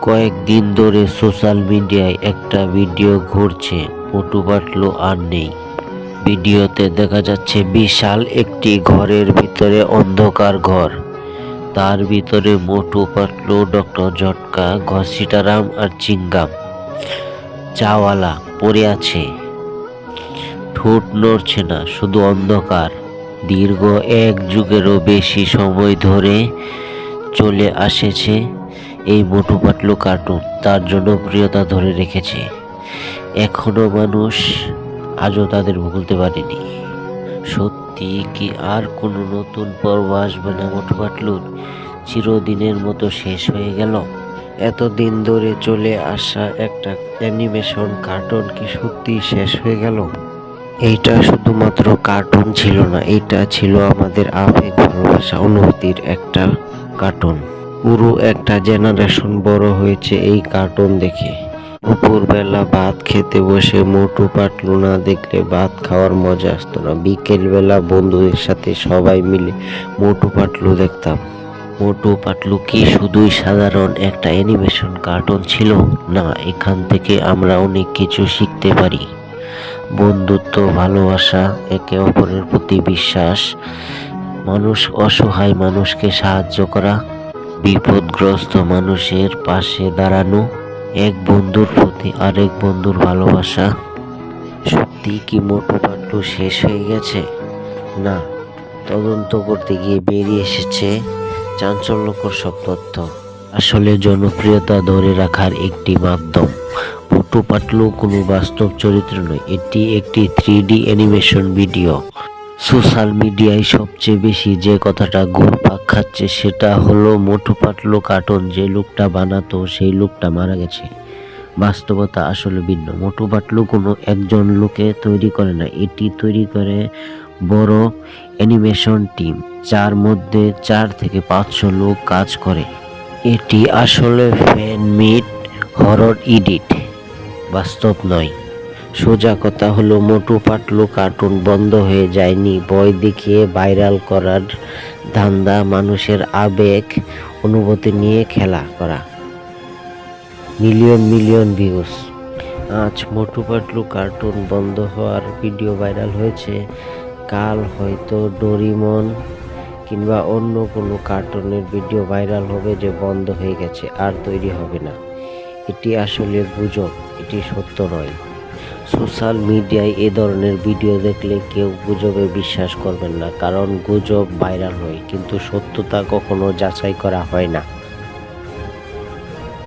কয়েকদিন ধরে সোশ্যাল মিডিয়ায় একটা ভিডিও ঘুরছে, মোটু পাতলু আর নেই। ভিডিওতে দেখা যাচ্ছে বিশাল একটি ঘরের ভিতরে অন্ধকার ঘর। তার ভিতরে মোটু পাতলু, ডক্টর ঝটকা, ঘসিটারাম আর চিংগাম চাওয়ালা পড়ে আছে। ঠোঁট নড়ছে না, শুধু অন্ধকার। দীর্ঘ 1 যুগেরও বেশি সময় ধরে চলে আসছে এই মোটু পাতলু কার্টুন তার জনপ্রিয়তা ধরে রেখেছে। এখনো মানুষ আজও তাদের ভুলতে পারেনি। সত্যি কি আর কোনো নতুন পর্ব আসবে না মোটু পাতলুর? চিরদিনের মতো শেষ হয়ে গেল? এতদিন ধরে চলে আসা একটা অ্যানিমেশন কার্টুন কি সত্যি শেষ হয়ে গেল? এইটা শুধুমাত্র কার্টুন ছিল না, এটা ছিল আমাদের আবেগ, ভালোবাসা, অনুভূতির একটা কার্টুন। পুরো একটা জেনারেশন বড় হয়েছে এই কার্টুন দেখে। দুপুরবেলা ভাত খেতে বসে মোটু পাতলু না দেখলে ভাত খাওয়ার মজা আসতো না। বিকেলবেলা বন্ধুদের সাথে সবাই মিলে মোটু পাতলু দেখতাম। মোটু পাতলু কি শুধুই সাধারণ একটা অ্যানিমেশন কার্টুন ছিল? না, এখান থেকে আমরা অনেক কিছু শিখতে পারি। বন্ধুত্ব, ভালোবাসা, একে অপরের প্রতি বিশ্বাস, অসহায় মানুষকে সাহায্য করা, বিপদগ্রস্ত মানুষের পাশে দাঁড়ানো, এক বন্ধুর প্রতি আরেক বন্ধুর ভালোবাসা। সত্যি কি মোটু পাতলু শেষ হয়ে গেছে? না, তদন্ত করতে গিয়ে বেরিয়ে এসেছে চাঞ্চল্যকর সব তথ্য। আসলে জনপ্রিয়তা ধরে রাখার একটি মাধ্যম। মোটু পাতলু কোনো বাস্তব চরিত্র নয়, এটি একটি 3D অ্যানিমেশন ভিডিও। সোশ্যাল মিডিয়ায় সবচেয়ে বেশি যে কথাটা ঘুরপাক খাচ্ছে সেটা হলো মোটু পাতলু কার্টুন যে লোকটা বানাতো সেই লোকটা মারা গেছে। বাস্তবতা আসলে ভিন্ন। মোটু পাতলু কোনো একজন লোকে তৈরি করে না, এটি তৈরি করে বড় অ্যানিমেশন টিম, যার মধ্যে 4 থেকে 500 লোক কাজ করে। এটি আসলে ফ্যান মেড হরর এডিট, বাস্তব নয়। সোজা কথা হলো মোটু পাতলু কার্টুন বন্ধ হয়ে যায়নি। ভয় দেখিয়ে ভাইরাল করার ধান্দা, মানুষের আবেগ অনুভূতি নিয়ে খেলা করা, মিলিয়ন মিলিয়ন ভিউজ। আজ মোটু পাতলু কার্টুন বন্ধ হওয়ার ভিডিও ভাইরাল হয়েছে, কাল হয়তো ডোরিমন কিংবা অন্য কোনো কার্টুনের ভিডিও ভাইরাল হবে যে বন্ধ হয়ে গেছে, আর তৈরি হবে না। এটি আসলে গুজব, এটি সত্য নয়। সোশ্যাল মিডিয়ায় এ ধরনের ভিডিও দেখলে কেউ গুজবে বিশ্বাস করবেন না, কারণ গুজব ভাইরাল হয় কিন্তু সত্যতা কখনো যাচাই করা হয় না।